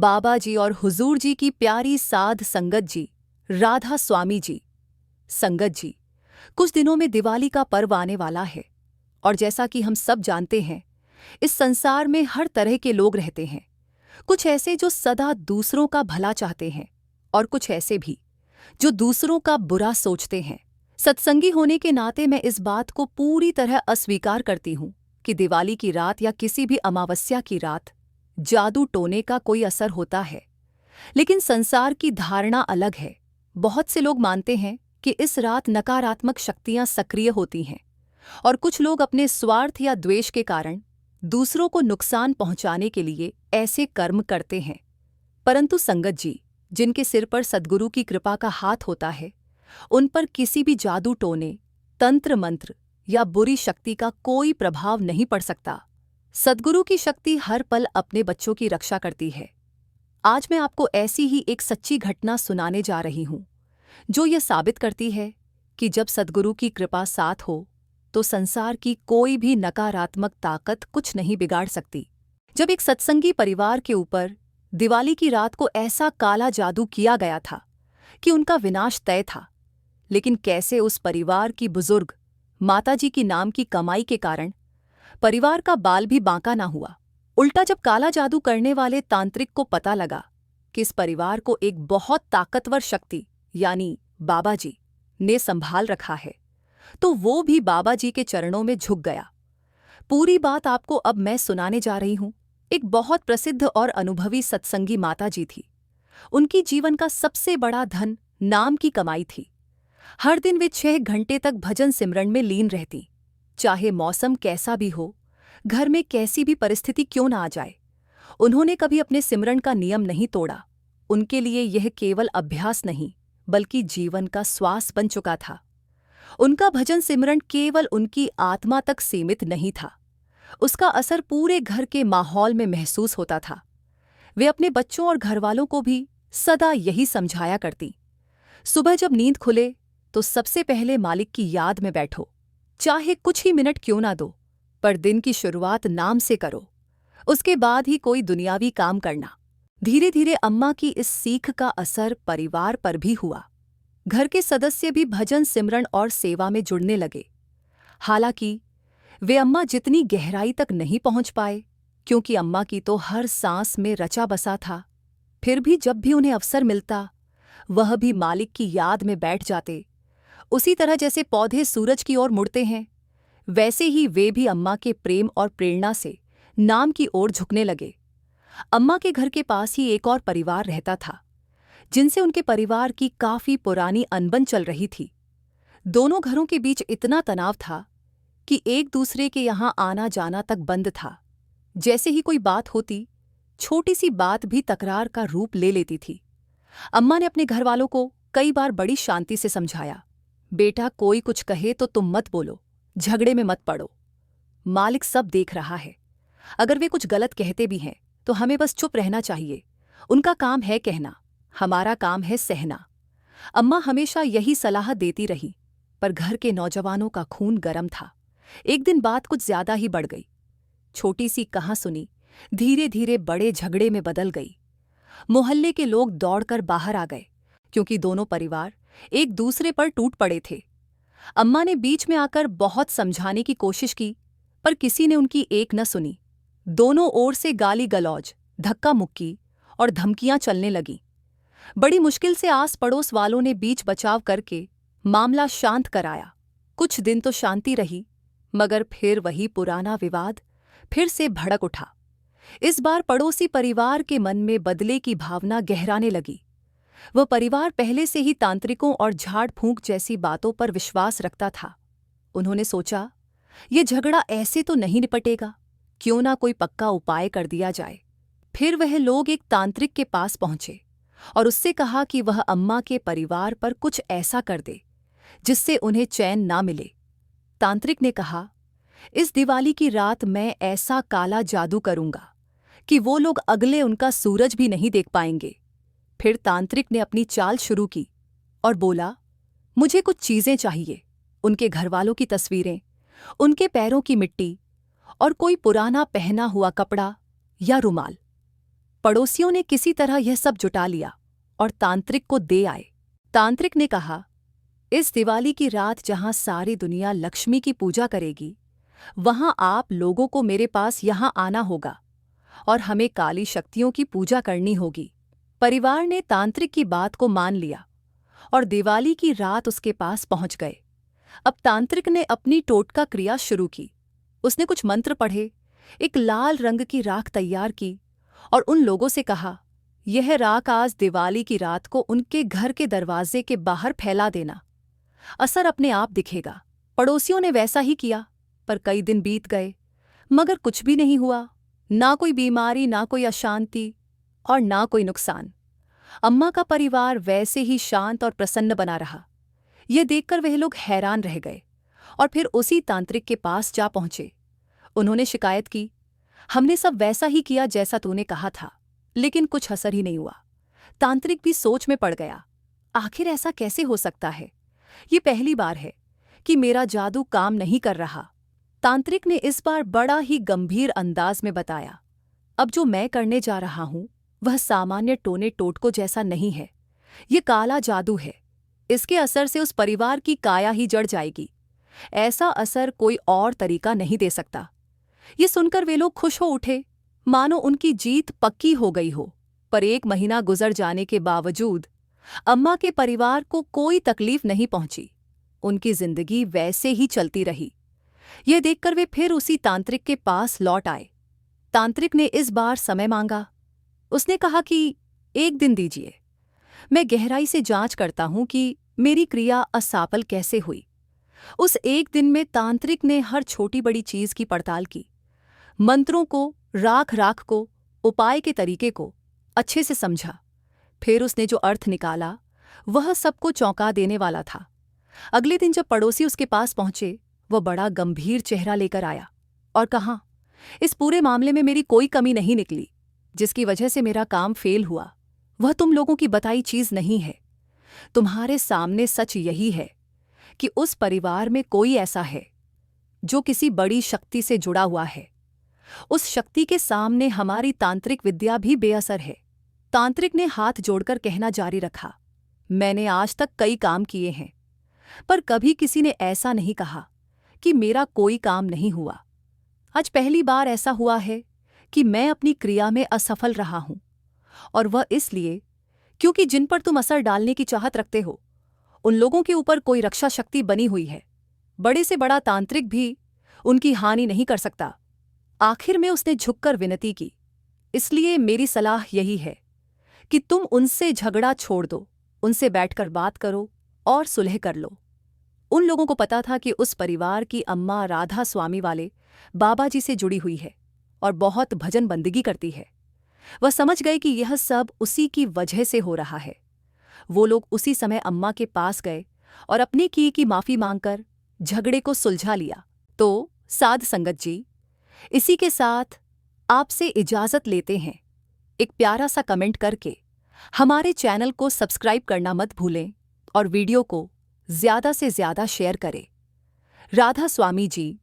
बाबा जी और हुजूर जी की प्यारी साध संगत जी, राधा स्वामी जी। संगत जी, कुछ दिनों में दिवाली का पर्व आने वाला है और जैसा कि हम सब जानते हैं, इस संसार में हर तरह के लोग रहते हैं। कुछ ऐसे जो सदा दूसरों का भला चाहते हैं और कुछ ऐसे भी जो दूसरों का बुरा सोचते हैं। सत्संगी होने के नाते मैं इस बात को पूरी तरह अस्वीकार करती हूँ कि दिवाली की रात या किसी भी अमावस्या की रात जादू टोने का कोई असर होता है। लेकिन संसार की धारणा अलग है। बहुत से लोग मानते हैं कि इस रात नकारात्मक शक्तियां सक्रिय होती हैं और कुछ लोग अपने स्वार्थ या द्वेष के कारण दूसरों को नुकसान पहुंचाने के लिए ऐसे कर्म करते हैं। परंतु संगत जी, जिनके सिर पर सद्गुरु की कृपा का हाथ होता है, उन पर किसी भी जादू टोने, तंत्र मंत्र या बुरी शक्ति का कोई प्रभाव नहीं पड़ सकता। सद्गुरु की शक्ति हर पल अपने बच्चों की रक्षा करती है। आज मैं आपको ऐसी ही एक सच्ची घटना सुनाने जा रही हूं, जो यह साबित करती है कि जब सद्गुरु की कृपा साथ हो तो संसार की कोई भी नकारात्मक ताकत कुछ नहीं बिगाड़ सकती। जब एक सत्संगी परिवार के ऊपर दिवाली की रात को ऐसा काला जादू किया गया था कि उनका विनाश तय था, लेकिन कैसे उस परिवार की बुजुर्ग माताजी की नाम की कमाई के कारण परिवार का बाल भी बांका ना हुआ। उल्टा जब काला जादू करने वाले तांत्रिक को पता लगा कि इस परिवार को एक बहुत ताकतवर शक्ति यानी बाबा जी ने संभाल रखा है, तो वो भी बाबा जी के चरणों में झुक गया। पूरी बात आपको अब मैं सुनाने जा रही हूं। एक बहुत प्रसिद्ध और अनुभवी सत्संगी माता जी थी। उनकी जीवन का सबसे बड़ा धन नाम की कमाई थी। हर दिन वे 6 घंटे तक भजन सिमरन में लीन रहती, चाहे मौसम कैसा भी हो, घर में कैसी भी परिस्थिति क्यों ना आ जाए। उन्होंने कभी अपने सिमरन का नियम नहीं तोड़ा। उनके लिए यह केवल अभ्यास नहीं, बल्कि जीवन का श्वास बन चुका था। उनका भजन सिमरन केवल उनकी आत्मा तक सीमित नहीं था, उसका असर पूरे घर के माहौल में महसूस होता था। वे अपने बच्चों और घरवालों को भी सदा यही समझाया करती, सुबह जब नींद खुले तो सबसे पहले मालिक की याद में बैठो, चाहे कुछ ही मिनट क्यों ना दो, पर दिन की शुरुआत नाम से करो, उसके बाद ही कोई दुनियावी काम करना। धीरे धीरे अम्मा की इस सीख का असर परिवार पर भी हुआ। घर के सदस्य भी भजन सिमरन और सेवा में जुड़ने लगे। हालांकि वे अम्मा जितनी गहराई तक नहीं पहुंच पाए, क्योंकि अम्मा की तो हर सांस में रचा बसा था। फिर भी जब भी उन्हें अवसर मिलता, वह भी मालिक की याद में बैठ जाते। उसी तरह जैसे पौधे सूरज की ओर मुड़ते हैं, वैसे ही वे भी अम्मा के प्रेम और प्रेरणा से नाम की ओर झुकने लगे। अम्मा के घर के पास ही एक और परिवार रहता था, जिनसे उनके परिवार की काफी पुरानी अनबन चल रही थी। दोनों घरों के बीच इतना तनाव था कि एक दूसरे के यहां आना जाना तक बंद था। जैसे ही कोई बात होती, छोटी सी बात भी तकरार का रूप ले लेती थी। अम्मा ने अपने घरवालों को कई बार बड़ी शांति से समझाया, बेटा कोई कुछ कहे तो तुम मत बोलो, झगड़े में मत पड़ो, मालिक सब देख रहा है। अगर वे कुछ गलत कहते भी हैं तो हमें बस चुप रहना चाहिए। उनका काम है कहना, हमारा काम है सहना। अम्मा हमेशा यही सलाह देती रही, पर घर के नौजवानों का खून गर्म था। एक दिन बात कुछ ज्यादा ही बढ़ गई। छोटी सी कहासुनी धीरे धीरे बड़े झगड़े में बदल गई। मोहल्ले के लोग दौड़कर बाहर आ गए, क्योंकि दोनों परिवार एक दूसरे पर टूट पड़े थे। अम्मा ने बीच में आकर बहुत समझाने की कोशिश की, पर किसी ने उनकी एक न सुनी। दोनों ओर से गाली गलौज, धक्का मुक्की और धमकियां चलने लगीं। बड़ी मुश्किल से आस पड़ोस वालों ने बीच बचाव करके मामला शांत कराया। कुछ दिन तो शांति रही, मगर फिर वही पुराना विवाद फिर से भड़क उठा। इस बार पड़ोसी परिवार के मन में बदले की भावना गहराने लगी। वह परिवार पहले से ही तांत्रिकों और झाड़ फूंक जैसी बातों पर विश्वास रखता था। उन्होंने सोचा, ये झगड़ा ऐसे तो नहीं निपटेगा, क्यों ना कोई पक्का उपाय कर दिया जाए। फिर वह लोग एक तांत्रिक के पास पहुंचे और उससे कहा कि वह अम्मा के परिवार पर कुछ ऐसा कर दे जिससे उन्हें चैन ना मिले। तांत्रिक ने कहा, इस दिवाली की रात मैं ऐसा काला जादू करूंगा कि वो लोग अगले उनका सूरज भी नहीं देख पाएंगे। फिर तांत्रिक ने अपनी चाल शुरू की और बोला, मुझे कुछ चीजें चाहिए, उनके घरवालों की तस्वीरें, उनके पैरों की मिट्टी और कोई पुराना पहना हुआ कपड़ा या रुमाल। पड़ोसियों ने किसी तरह यह सब जुटा लिया और तांत्रिक को दे आए। तांत्रिक ने कहा, इस दिवाली की रात जहां सारी दुनिया लक्ष्मी की पूजा करेगी, वहां आप लोगों को मेरे पास यहां आना होगा और हमें काली शक्तियों की पूजा करनी होगी। परिवार ने तांत्रिक की बात को मान लिया और दिवाली की रात उसके पास पहुंच गए। अब तांत्रिक ने अपनी टोटका क्रिया शुरू की। उसने कुछ मंत्र पढ़े, एक लाल रंग की राख तैयार की और उन लोगों से कहा, यह राख आज दिवाली की रात को उनके घर के दरवाजे के बाहर फैला देना, असर अपने आप दिखेगा। पड़ोसियों ने वैसा ही किया, पर कई दिन बीत गए मगर कुछ भी नहीं हुआ। ना कोई बीमारी, ना कोई अशांति और ना कोई नुकसान। अम्मा का परिवार वैसे ही शांत और प्रसन्न बना रहा। ये देखकर वह लोग हैरान रह गए और फिर उसी तांत्रिक के पास जा पहुंचे। उन्होंने शिकायत की, हमने सब वैसा ही किया जैसा तूने कहा था, लेकिन कुछ असर ही नहीं हुआ। तांत्रिक भी सोच में पड़ गया, आखिर ऐसा कैसे हो सकता है? ये पहली बार है कि मेरा जादू काम नहीं कर रहा। तांत्रिक ने इस बार बड़ा ही गंभीर अंदाज में बताया, अब जो मैं करने जा रहा हूं वह सामान्य टोने टोटकों जैसा नहीं है। ये काला जादू है। इसके असर से उस परिवार की काया ही जड़ जाएगी। ऐसा असर कोई और तरीका नहीं दे सकता। ये सुनकर वे लोग खुश हो उठे, मानो उनकी जीत पक्की हो गई हो। पर 1 महीना गुजर जाने के बावजूद अम्मा के परिवार को कोई तकलीफ नहीं पहुंची। उनकी जिंदगी वैसे ही चलती रही। यह देखकर वे फिर उसी तांत्रिक के पास लौट आए। तांत्रिक ने इस बार समय मांगा। उसने कहा कि 1 दिन दीजिए, मैं गहराई से जांच करता हूं कि मेरी क्रिया असफल कैसे हुई। उस 1 दिन में तांत्रिक ने हर छोटी बड़ी चीज की पड़ताल की, मंत्रों को, राख को, उपाय के तरीके को अच्छे से समझा। फिर उसने जो अर्थ निकाला वह सबको चौंका देने वाला था। अगले दिन जब पड़ोसी उसके पास पहुंचे, वह बड़ा गंभीर चेहरा लेकर आया और कहा, इस पूरे मामले में मेरी कोई कमी नहीं निकली। जिसकी वजह से मेरा काम फेल हुआ वह तुम लोगों की बताई चीज नहीं है। तुम्हारे सामने सच यही है कि उस परिवार में कोई ऐसा है जो किसी बड़ी शक्ति से जुड़ा हुआ है। उस शक्ति के सामने हमारी तांत्रिक विद्या भी बेअसर है। तांत्रिक ने हाथ जोड़कर कहना जारी रखा, मैंने आज तक कई काम किए हैं, पर कभी किसी ने ऐसा नहीं कहा कि मेरा कोई काम नहीं हुआ। आज पहली बार ऐसा हुआ है कि मैं अपनी क्रिया में असफल रहा हूं, और वह इसलिए क्योंकि जिन पर तुम असर डालने की चाहत रखते हो उन लोगों के ऊपर कोई रक्षा शक्ति बनी हुई है। बड़े से बड़ा तांत्रिक भी उनकी हानि नहीं कर सकता। आखिर में उसने झुककर विनती की, इसलिए मेरी सलाह यही है कि तुम उनसे झगड़ा छोड़ दो, उनसे बैठकर बात करो और सुलह कर लो। उन लोगों को पता था कि उस परिवार की अम्मा राधा स्वामी वाले बाबा जी से जुड़ी हुई है और बहुत भजन बंदगी करती है। वह समझ गए कि यह सब उसी की वजह से हो रहा है। वो लोग उसी समय अम्मा के पास गए और अपनी की माफी मांगकर झगड़े को सुलझा लिया। तो साध संगत जी, इसी के साथ आपसे इजाजत लेते हैं। एक प्यारा सा कमेंट करके हमारे चैनल को सब्सक्राइब करना मत भूलें और वीडियो को ज्यादा से ज्यादा शेयर करें। राधा स्वामी जी,